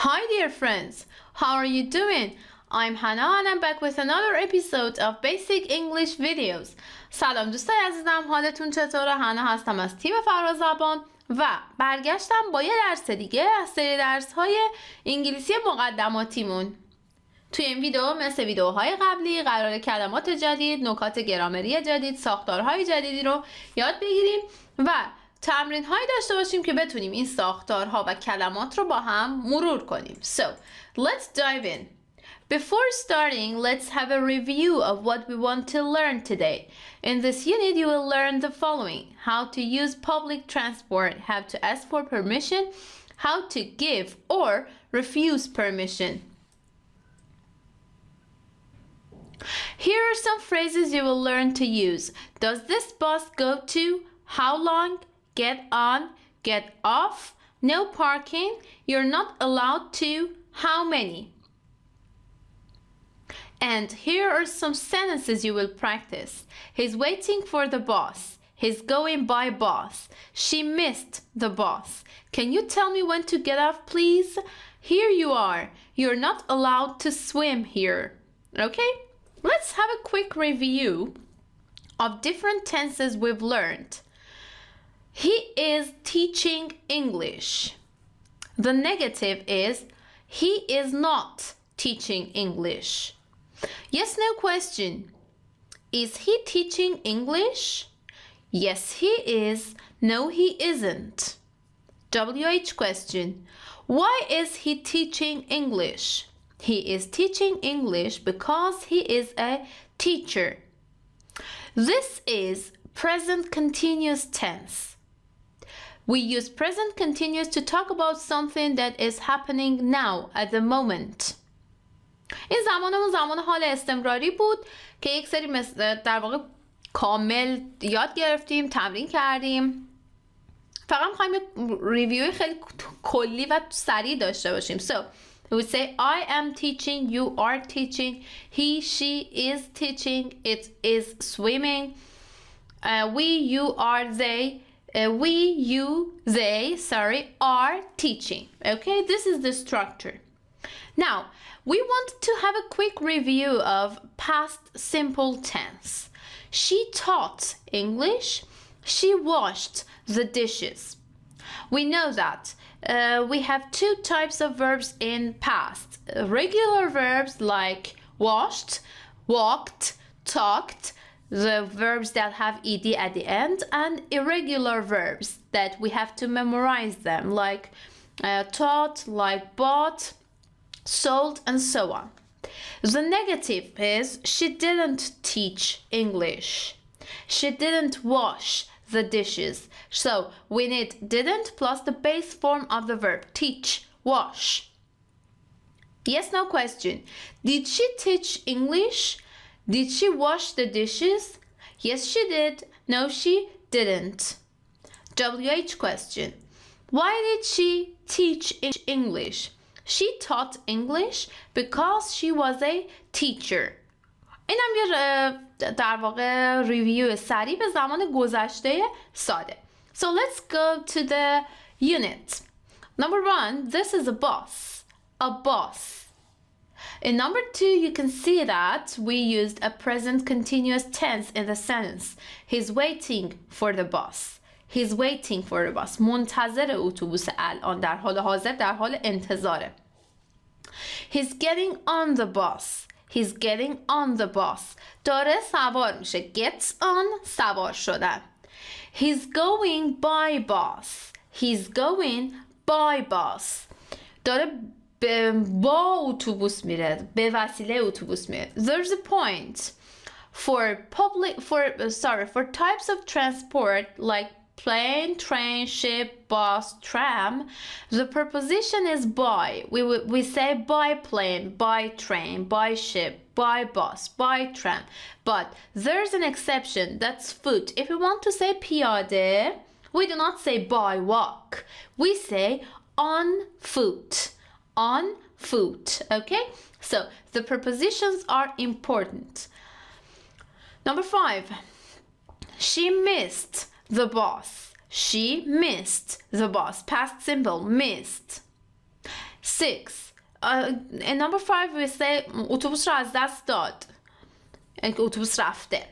Hi dear friends, how are you doing? I'm Hannah and I'm back with another episode of Basic English Videos. سلام دوستای عزیزم، حالتون چطوره؟ هانا هستم از تیم فرازبان و برگشتم با یه درس دیگه از سری درس‌های انگلیسی مقدماتیمون. توی این ویدیو مثل ویدیوهای قبلی قرار کلمات جدید، نکات گرامری جدید، ساختارهای جدیدی رو یاد بگیریم و تمرین هایی داشته باشیم که بتونیم این ساختارها و کلمات رو با هم مرور کنیم. So, let's dive in. Before starting, let's have a review of what we want to learn today. In this unit, you will learn the following: how to use public transport, how to ask for permission, how to give or refuse permission. Here are some phrases you will learn to use. Does this bus go to? How long? Get on, get off, no parking, you're not allowed to, how many? And here are some sentences you will practice. He's waiting for the bus. He's going by bus. She missed the bus. Can you tell me when to get off, please? Here you are. You're not allowed to swim here. Okay? Let's have a quick review of different tenses we've learned. He is teaching English. The negative is he is not teaching English. Yes, no question. Is he teaching English? Yes, he is. No, he isn't. WH question. Why is he teaching English? He is teaching English because he is a teacher. This is present continuous tense. We use present continuous to talk about something that is happening now at the moment. این زمانمون زمان حال استمراری بود که یک سری در واقع کامل یاد گرفتیم، تمرین کردیم. فقط می‌خوایم یک ریویو خیلی کلی و سریع داشته باشیم. So, we would say I am teaching, you are teaching, he, she is teaching, it is swimming, we, you, are, they, are teaching. Okay, this is the structure. Now, we want to have a quick review of past simple tense. She taught English. She washed the dishes. We know that we have two types of verbs in past. Regular verbs like washed, walked, talked, the verbs that have ed at the end, and irregular verbs that we have to memorize them, like taught, like bought, sold, and so on. The negative is she didn't teach English. She didn't wash the dishes. So we need didn't plus the base form of the verb teach, wash. Yes, no question. Did she teach English? Did she wash the dishes? Yes, she did. No, she didn't. WH question. Why did she teach English? She taught English because she was a teacher. اینم یه در واقع ریویو سریع به زمان گذشته ساده. So let's go to the unit. Number 1, this is a bus. A bus. In number 2, you can see that we used a present continuous tense in the sentence. He's waiting for the bus. He's waiting for the bus. منتظر اتوبوس الان، در حال حاضر در حال انتظاره. He's getting on the bus. He's getting on the bus. داره سوار میشه. Gets on، سوار شدن. He's going by bus. He's going by bus. داره با اتوبوس میره، به وسیله اتوبوس میره. There's a point for types of transport like plane, train, ship, bus, tram. The preposition is by. We say by plane, by train, by ship, by bus, by tram. But there's an exception, that's foot. If we want to say پیاده, we do not say by walk. We say on foot. On foot. Okay, so the prepositions are important. Number 5, she missed the bus. She missed the bus. Past simple, missed. 6. In number 5 we say اتوبوس رو از دست داد. اتوبوس رفته.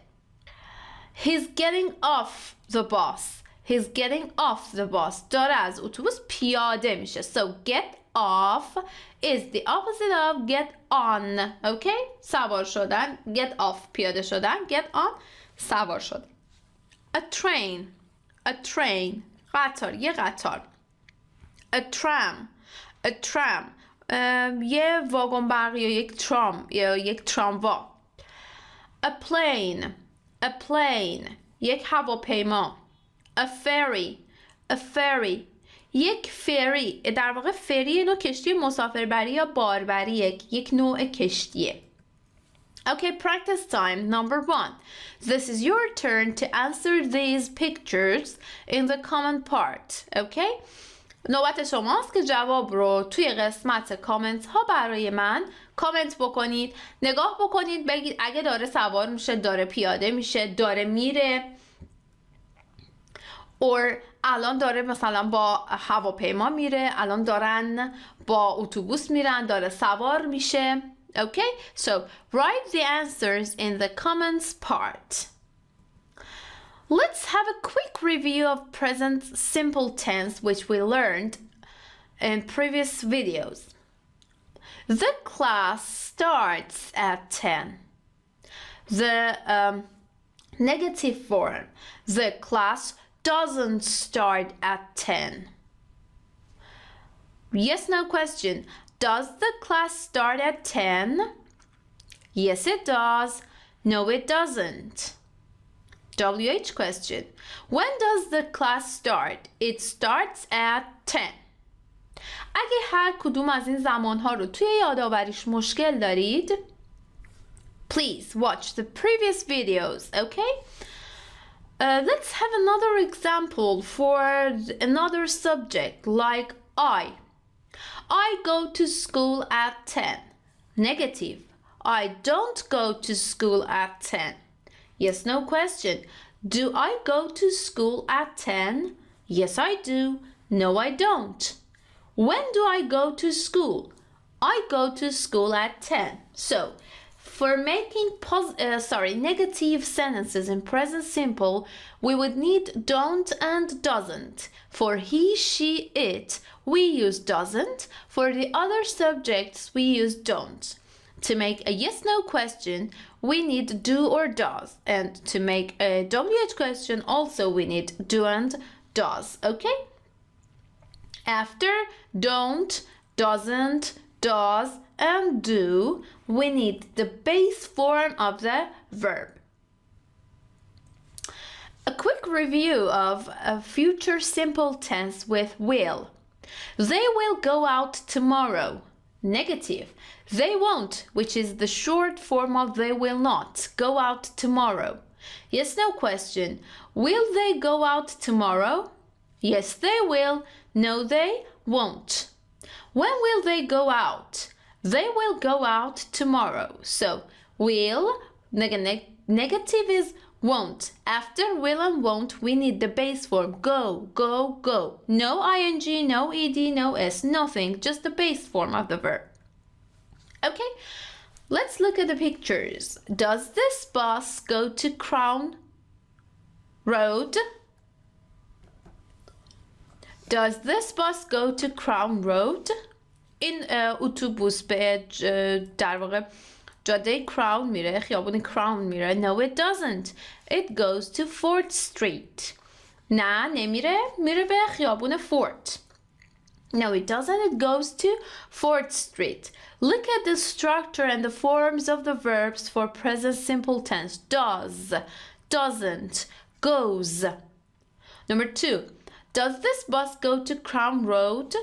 He's getting off the bus. He's getting off the bus. داره از اتوبوس پیاده میشه. So get off is the opposite of get on. Okay? سوار شدن. Get off پیاده شدن. Get on سوار شدن. A train. A train. قطار. یه قطار. A tram. A tram. یه واگن برقی یا یک ترام یا یک تراموا. A plane. A plane. یک هواپیما. A ferry. A ferry. یک فری. در واقع فری نوع کشتی مسافربری یا باربری یک نوع کشتیه. Okay, practice time number 1. This is your turn to answer these pictures in the comment part. Okay? نوبت شماست که جواب رو توی قسمت کامنت ها برای من کامنت بکنید. نگاه بکنید بگید اگه داره سوار میشه، داره پیاده میشه، داره میره، or الان داره مثلا با هواپیما میره، الان دارن با اتوبوس میرن، داره سوار میشه. Okay, so write the answers in the comments part. Let's have a quick review of present simple tense which we learned in previous videos. The class starts at 10. The negative form. The class doesn't start at 10. Yes, no question. Does the class start at 10? Yes, it does. No, it doesn't. WH question. When does the class start? It starts at 10. اگه هر کدوم از این زمانها رو توی یادآوریش مشکل دارید please watch the previous videos, okay? Let's have another example for another subject like I go to school at 10. Negative. I don't go to school at 10. Yes, no question. Do I go to school at 10? Yes, I do. No, I don't. When do I go to school? I go to school at 10. So, for making negative sentences in present simple, we would need don't and doesn't. For he, she, it, we use doesn't. For the other subjects, we use don't. To make a yes-no question, we need do or does. And to make a WH question, also we need do and does. Okay? After don't, doesn't, does, and do, we need the base form of the verb. A quick review of a future simple tense with will. They will go out tomorrow. Negative. They won't, which is the short form of they will not, go out tomorrow. Yes, no question. Will they go out tomorrow? Yes, they will. No, they won't. When will they go out? They will go out tomorrow. So, will, negative is won't. After will and won't, we need the base form. Go, go, go. No ing, no ed, no s, nothing. Just the base form of the verb. Okay, let's look at the pictures. Does this bus go to Crown Road? Does this bus go to Crown Road? این اتوبوس به در واقع جاده کراون میره، خیابون کراون میره. No, it doesn't. It goes to 4th Street. نه نمیره، میره به خیابون فورت. No, it doesn't. It goes to 4th Street. Look at the structure and the forms of the verbs for present simple tense. Does, doesn't, goes. Number 2. Does this bus go to Crown Road?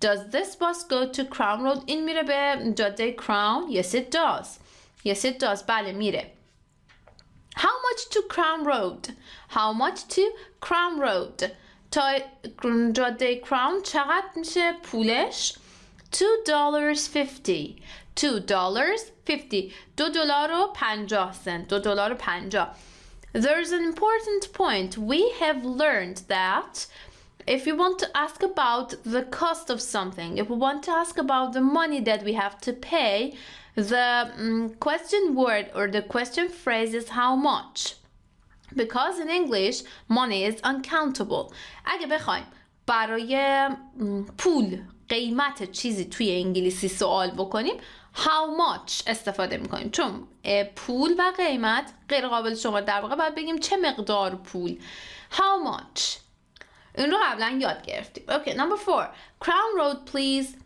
Does this bus go to Crown Road? این میره به جاده Crown. Yes, it does. Yes, it does. بله میره. How much to Crown Road? How much to Crown Road? تا جاده Crown چقدر میشه پولش؟ $2.50. $2.50. $2.50. $2.50. There's an important point. We have learned that if you want to ask about the cost of something, if we want to ask about the money that we have to pay, the question word or the question phrase is how much. Because in English, money is uncountable. اگه بخوایم برای پول قیمت چیزی توی انگلیسی سوال بکنیم how much استفاده میکنیم، چون پول و قیمت غیر قابل شمار. در واقع باید بگیم چه مقدار پول. how much. این رو قبلا یاد گرفتیم. Okay, number 4. Crown Road please.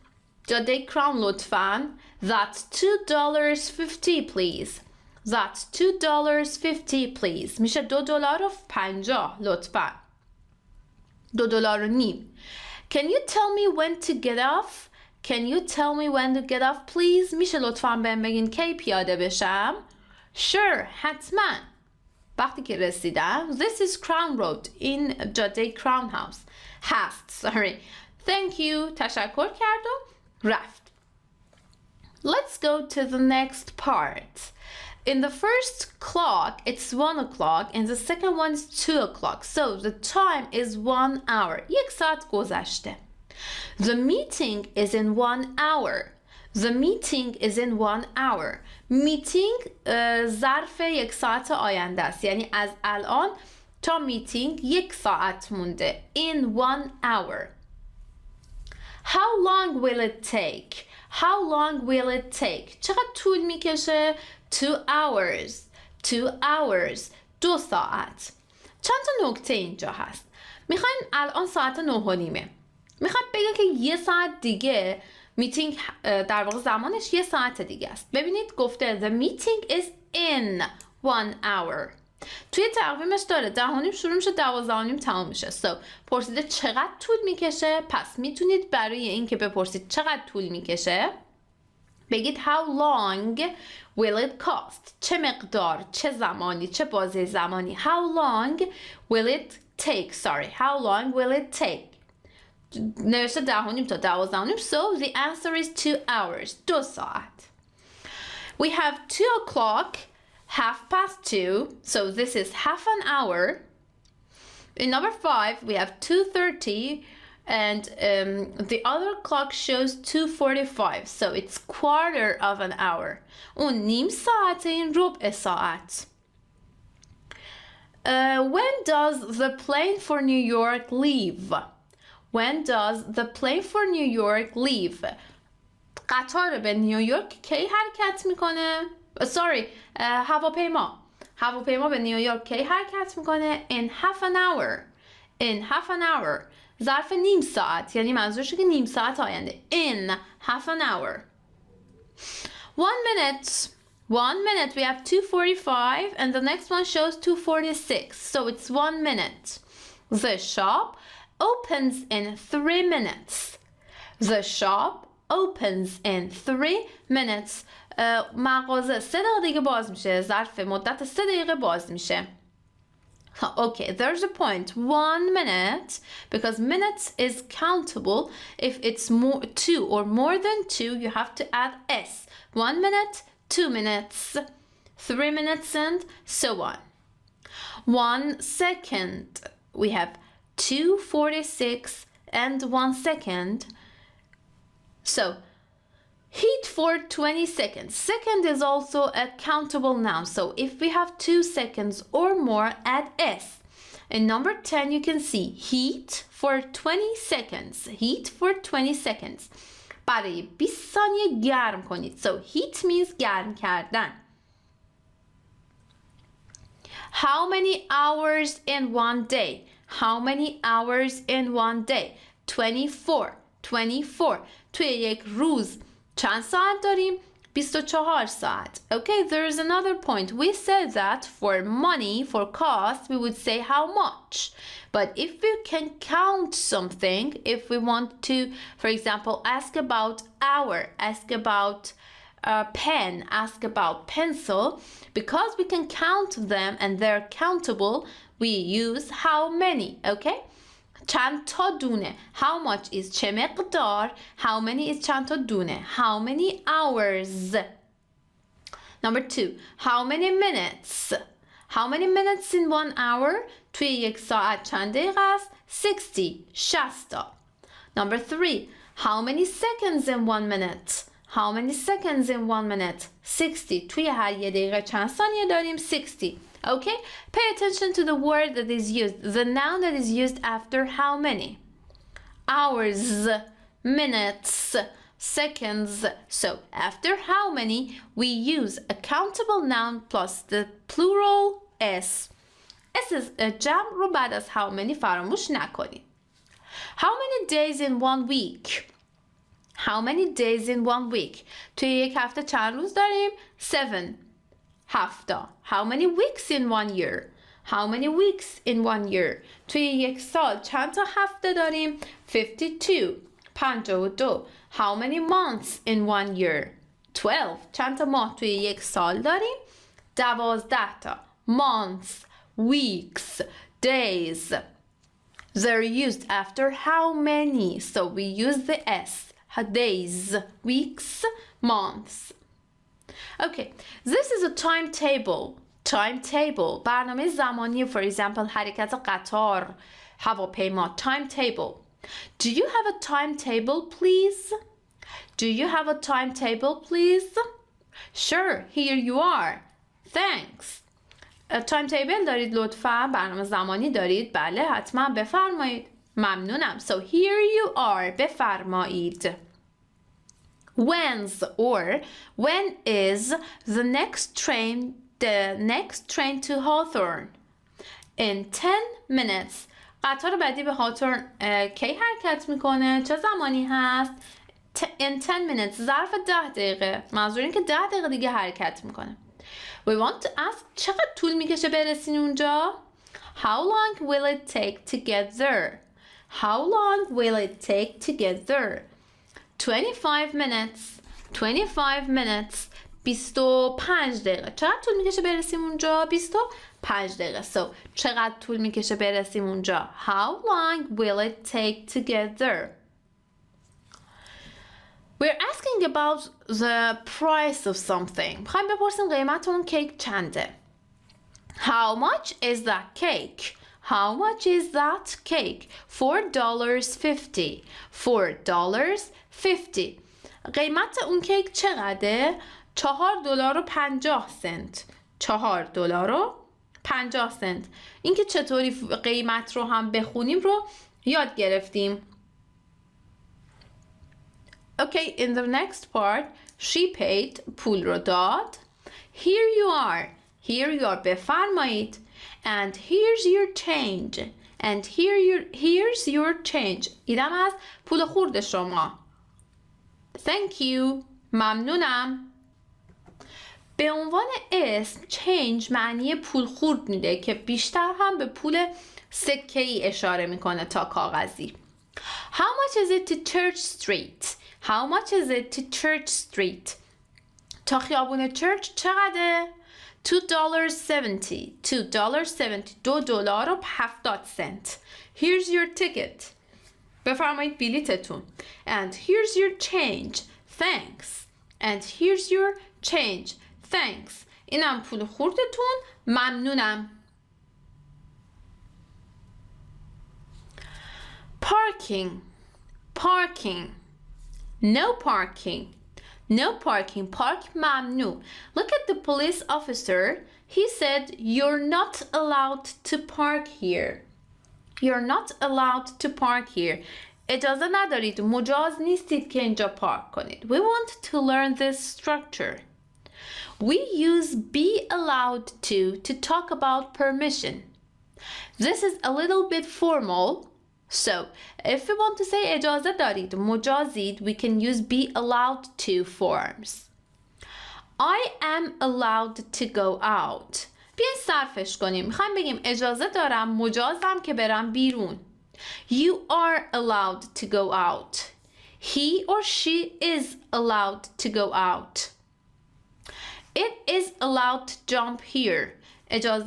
جاده کراون لطفاً. That's $2.50 please. That's $2.50 please. میشه $2.50 لطفاً. $2.50. Can you tell me when to get off? Can you tell me when to get off please? میشه لطفاً بهم بگین کی پیاده بشم؟ Sure, حتما. وقتی که رسیدم This is Crown Road. این جاده کراون هست. Thank you. تشکر کرد و رفت. Let's go to the next part. In the first clock, it's 1 o'clock, and the second one is 2 o'clock. So the time is 1 hour. 1 ساعت گذشته. The meeting is in 1 hour. The meeting is in 1 hour. Meeting ظرف 1 ساعت آینده است. یعنی از الان تا میتینگ 1 ساعت مونده. In 1 hour. How long will it take? How long will it take? چقدر طول میکشه؟ 2 hours. 2 hours. 2 ساعت. چند تا نکته اینجا هست. میخوایم الان ساعت 9:30. میخوایم بگه که 1 ساعت دیگه میتینگ در واقع زمانش 1 ساعت دیگه است. ببینید گفته the meeting is in 1 hour. توی تقویمش داره 10:30 شروع میشه 12:30 تمام میشه. پرسیده چقدر طول میکشه. پس میتونید برای این که بپرسید چقدر طول میکشه بگید how long will it cost. چه مقدار، چه زمانی، چه بازه زمانی. How long will it take. How long will it take. نوشته 10:30 تا 12:30. So the answer is 2 hours. 2 ساعت. We have 2 o'clock, 2:30. So this is half an hour. In number 5, we have 2:30. And the other clock shows 2:45. So it's quarter of an hour. اون نیم ساعت، این ربع ساعت. When does the plane for New York leave? When does the plane for New York leave? قطار به نیویورک کی حرکت میکنه؟ هواپیما به نیویورک کی حرکت میکنه؟ In half an hour. In half an hour. ظرف نیم ساعت، یعنی منظورشه که نیم ساعت آینده. In half an hour. 1 minute. 1 minute. We have 2:45 and the next one shows 2:46. So it's 1 minute. The shop opens in 3 minutes. The shop opens in 3 minutes. مغازه 3 دقیقه دیگه باز میشه. ظرف مدت 3 دقیقه باز میشه. Okay, there's a point. 1 minute, because minutes is countable. If it's 2 or more than 2, you have to add s. 1 minute, 2 minutes, 3 minutes, and so on. 1 second. We have 2:46 and 1 second. So heat for 20 seconds. Second is also a countable noun. So if we have 2 seconds or more, add s. In number 10, you can see heat for 20 seconds. Heat for 20 seconds. برای 20 ثانیه گرم کنید. So heat means گرم کردن. How many hours in one day? How many hours in one day? 24. 24. توی یک روز چند ساعت داریم؟ 24 ساعت. Okay, there is another point. We said that for money, for cost, we would say how much. But if we can count something, if we want to, for example, ask about hour, ask about pen, ask about pencil, because we can count them and they're countable, we use how many, okay? چند تا دونه. How much is چه مقدار. How many is چند تا دونه. How many hours. Number 2. How many minutes. How many minutes in 1 hour. توی یک ساعت چند دقیقه است؟ 60 تا. Number 3. How many seconds in 1 minute? How many seconds in 1 minute? 60. توی هر یه دقیقه چند ثانیه داریم؟ 60. Okay? Pay attention to the word that is used. The noun that is used after how many? Hours, minutes, seconds. So after how many, we use a countable noun plus the plural s. S is a جمع رو بعد از how many فراموش نکنید. How many days in 1 week? How many days in 1 week? توی یک هفته چند روز داریم؟ 7. هفته. How many weeks in 1 year? How many weeks in 1 year? توی یک سال چند تا هفته داریم؟ 52. 52. How many months in 1 year? 12. چند تا ماه توی یک سال داریم؟ 12 تا. Months, weeks, days. They're used after how many? So we use the S. Days, weeks, months. Okay, this is a timetable. Timetable. برنامه زمانی. For example, حرکت قطار، هواپیما. Timetable. Do you have a timetable, please? Do you have a timetable, please? Sure, here you are. Thanks. تایمتیبل دارید لطفاً؟ برنامه زمانی دارید؟ بله حتما بفرمایید. ممنونم. So here you are. بفرمایید. When's or when is the next train to Hawthorne? In 10 minutes. قطار بعدی به هاتورن کی حرکت میکنه؟ چه زمانی هست؟ In 10 minutes. ظرف 10 دقیقه. منظور این که 10 دقیقه دیگه حرکت میکنه. We want to ask چقدر طول میکشه برسین اونجا؟ How long will it take to get there? How long will it take to get there? 25 minutes. 25 minutes. 25 دقیقه. چقدر طول میکشه برسیم اونجا؟ 25 دقیقه. So چقدر طول میکشه برسیم اونجا؟ How long will it take to get there? We're asking about the price of something. میخوایم بپرسیم قیمت اون کیک چنده. How much is that cake? How much is that cake? $4.50. $4.50. قیمت اون کیک چقدره؟ $4.50. $4.50. اینکه چطوری قیمت رو هم بخونیم رو یاد گرفتیم. Okay, in the next part, she paid. پول رو داد. Here you are. Here you are. بفرمایید. And here's your change. And here's your change. اینم از پول خورد شما. Thank you. ممنونم. به عنوان اسم change معنی پول خورد میده که بیشتر هم به پول سکه‌ای اشاره میکنه تا کاغذی. How much is it to Church Street? How much is it to Church Street? تا خیابون چرچ چقدره؟ $2.70. $2.70. Here's your ticket. بفرمایید بلیتتون. And here's your change. Thanks. And here's your change. Thanks. اینم پول خوردتون. ممنونم. Parking. Parking. No parking. No parking. Park ممنوع. Look at the police officer. He said you're not allowed to park here. You're not allowed to park here. اجازه ندارید. مجاز نیستید که اینجا پارک کنید. We want to learn this structure. We use be allowed to talk about permission. This is a little bit formal. So, if we want to say اجازه دارید, مجازید, we can use be allowed to forms. I am allowed to go out. بیاین صرفش کنیم. میخوایم بگیم اجازه دارم, مجازم که برم بیرون. You are allowed to go out. He or she is allowed to go out. It is allowed to jump here.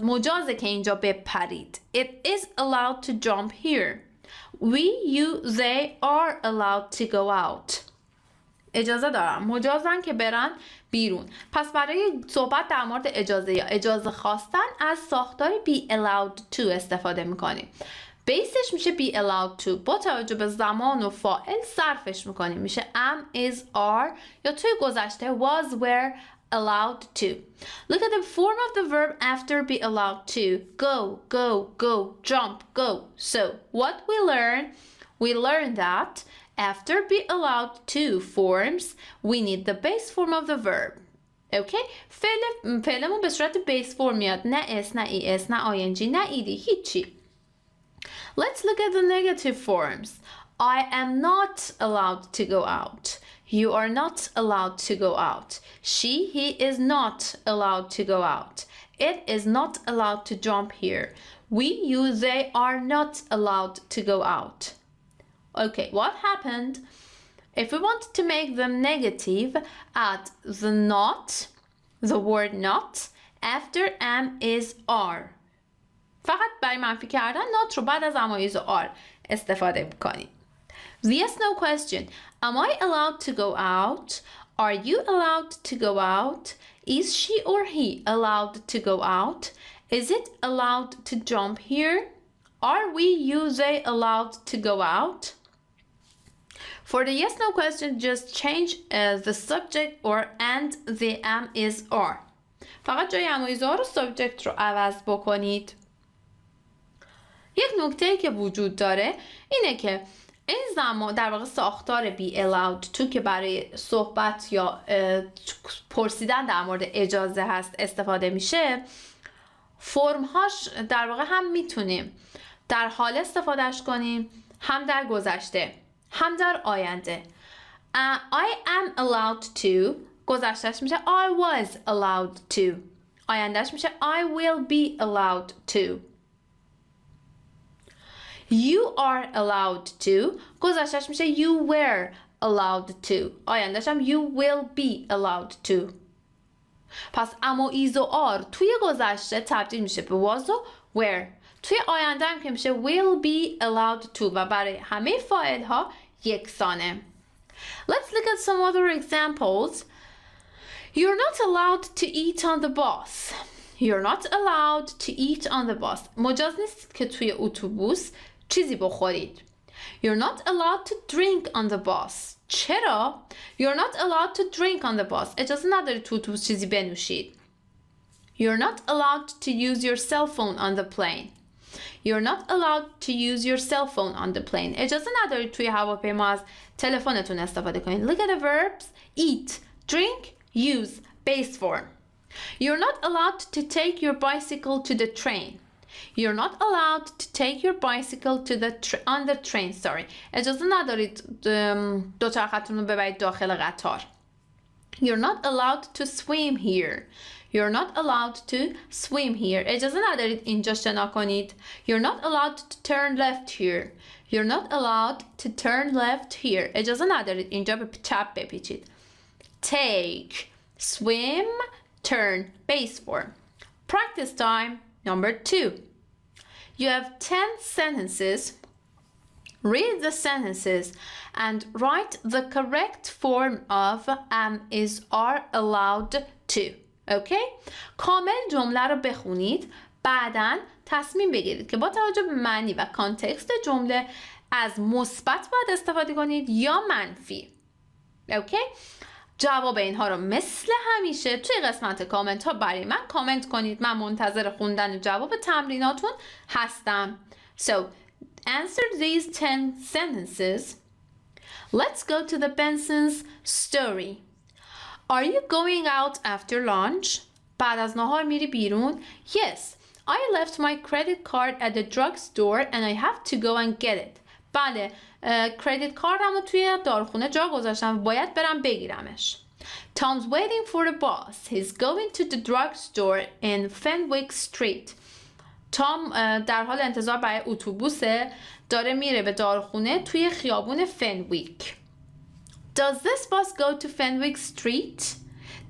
مجازه که اینجا بپرید. It is allowed to jump here. We, you, they are allowed to go out. اجازه دارن، مجازن که برن بیرون. پس برای صحبت در مورد اجازه یا اجازه خواستن از ساختار be allowed to استفاده میکنیم. بیسش میشه be allowed to. با توجه به زمان و فاعل صرفش میکنیم. میشه am, is, are یا توی گذشته was, were allowed to. Look at the form of the verb after be allowed to. Go, go, go, jump, go. So what we learn that after be allowed to forms we need the base form of the verb. Okay? فعلمون به صورت base form میاد. نه اس، نه es، نه ing، نه ed، هیچی. Let's look at the negative forms. I am not allowed to go out. You are not allowed to go out. He is not allowed to go out. It is not allowed to jump here. They are not allowed to go out. Okay, what happened? If we want to make them negative, add the word not, after am, is, are. فقط برای منفی کردن not رو بعد از امایز و are استفاده میکنیم. The yes no question. Am I allowed to go out? Are you allowed to go out? Is she or he allowed to go out? Is it allowed to jump here? Are they allowed to go out? For the yes no question, just change the subject or and the am, is, are. فقط جای am و is are رو subject رو عوض بکنید. یک نکته که وجود داره اینه که این زمان در واقع ساختار be allowed to که برای صحبت یا پرسیدن در مورد اجازه هست استفاده میشه، فرمهاش در واقع هم میتونیم در حال استفادهش کنیم، هم در گذشته، هم در آینده. I am allowed to گذشتهش میشه I was allowed to. آیندهش میشه I will be allowed to. You are allowed to گذشتهش میشه you were allowed to. آیندهش هم you will be allowed to. پس اما ایز و آر توی گذشته تبدیل میشه به was و were. توی آینده هم که میشه will be allowed to و برای همه فاعل ها یکسانه. Let's look at some other examples. You're not allowed to eat on the bus. You're not allowed to eat on the bus. مجاز نیست که توی اتوبوس چیزی بخورید. You're not allowed to drink on the bus. چرا؟ You're not allowed to drink on the bus. اجازه ندارید تو اتوبوس چیزی بنوشید. You're not allowed to use your cell phone on the plane. You're not allowed to use your cell phone on the plane. اجازه ندارید توی هواپیما از تلفنتون استفاده کنید. Look at the verbs. Eat, drink, use, base form. You're not allowed to take your bicycle to the train. You're not allowed to take your bicycle to on the train. Sorry. اجازه ندارید دوچرختون رو ببرید داخل قطار. You're not allowed to swim here. You're not allowed to swim here. اجازه ندارید اینجا شنا کنید. You're not allowed to turn left here. You're not allowed to turn left here. اجازه ندارید اینجا به چپ بپیچید. Take, swim, turn, base form. Practice time number 2. You have 10 sentences. Read the sentences and write the correct form of am, is, are allowed to. Okay? کامل جمله رو بخونید. بعداً تصمیم بگیرید که با توجه به معنی و کانتکست جمله از مثبت باید استفاده کنید یا منفی. Okay? جواب اینها رو مثل همیشه توی قسمت کامنت ها برای من کامنت کنید. من منتظر خوندن جواب تمریناتون هستم. So, answer these 10 sentences. Let's go to the Benson's story. Are you going out after lunch? بعد از نهار میری بیرون؟ Yes, I left my credit card at the drugstore and I have to go and get it. بله، کردیت کاردم رو توی داروخونه جا گذاشتم و باید برم بگیرمش. Tom's waiting for the bus. He's going to the drugstore in Fenwick Street. تام در حال انتظار برای اتوبوسه، داره میره به داروخونه توی خیابون فنویک. Does this bus go to Fenwick Street?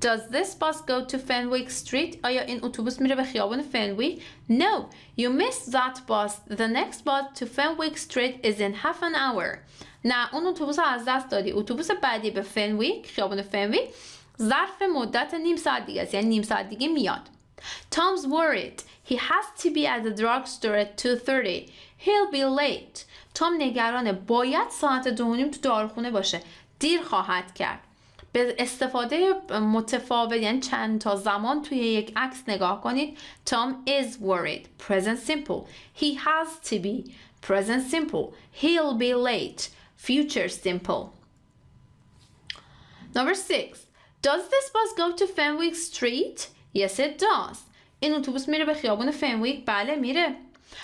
Does this bus go to Fenwick Street? آیا این اتوبوس میره به خیابون فنویک؟ No, you missed that bus. The next bus to Fenwick Street is in half an hour. نه اون اتوبوس رو از دست دادی. اتوبوس بعدی به فنویک، خیابان فنویک، ظرف مدت نیم ساعت دیگه است، یعنی نیم ساعت دیگه میاد. Tom's worried. He has to be at the drugstore at 2:30. He'll be late. تام نگرانه، باید ساعت 2:30 تو داروخونه باشه، دیر خواهد کرد. به استفاده متفاوت یعنی چند تا زمان توی یک عکس نگاه کنید. Tom is worried. Present simple. He has to be. Present simple. He'll be late. Future simple. Number 6. Does this bus go to Fenwick Street? Yes, it does. این اتوبوس میره به خیابان فنویک؟ بله میره.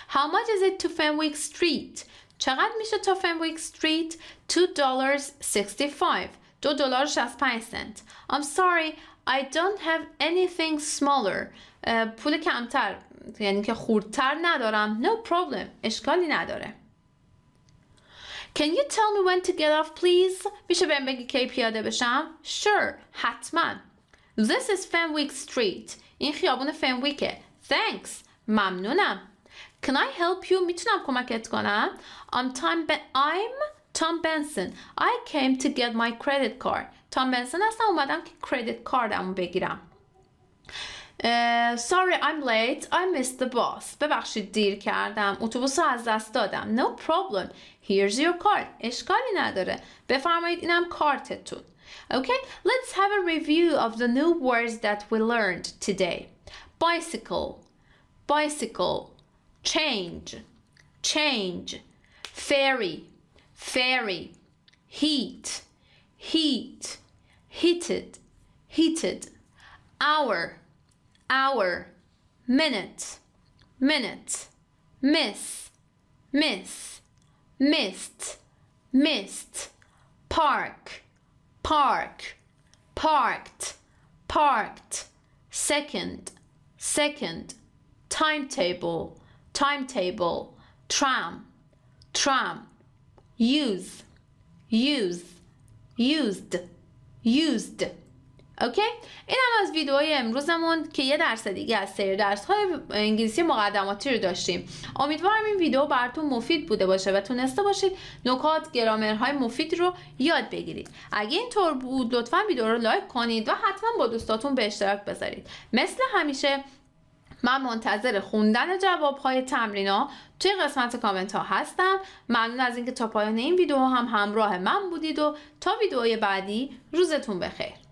How much is it to Fenwick Street? چقدر میشه تا فنویک استریت؟ $2.65. $2.65. I'm sorry, I don't have anything smaller. پول کمتر یعنی که خوردتر ندارم. No problem. اشکالی نداره. Can you tell me when to get off please? میشه بهم بگی کی پیاده بشم؟ Sure. حتما. This is Fenwick Street. این خیابون فنویکه. Thanks. ممنونم. Can I help you? میتونم کمکت کنم؟ I'm Tom Benson. I came to get my credit card. Tom Benson هستم، اومدم که credit cardمو بگیرم. Sorry I'm late. I missed the bus. ببخشید دیر کردم. اتوبوس رو از دست دادم. No problem. Here's your card. اشکالی نداره. بفرمایید اینم کارتتون. Okay, let's have a review of the new words that we learned today. Bicycle, change, ferry, heat, heated, hour, minute, miss, missed, park, parked, second, timetable, tram, used. اوکی؟ این هم از ویدئوهای امروزمون که یه درس دیگه از سری درس‌های انگلیسی مقدماتی رو داشتیم. امیدوارم این ویدئو براتون مفید بوده باشه و تونسته باشید نکات، گرامرهای مفید رو یاد بگیرید. اگه اینطور بود لطفاً ویدئو رو لایک کنید و حتما با دوستاتون به اشتراک بذارید. مثل همیشه من منتظر خوندن جواب‌های تمرینا توی قسمت کامنت ها هستم. ممنون از اینکه تا پایان این ویدئو هم همراه من بودید و تا ویدئوی بعدی روزتون بخیر.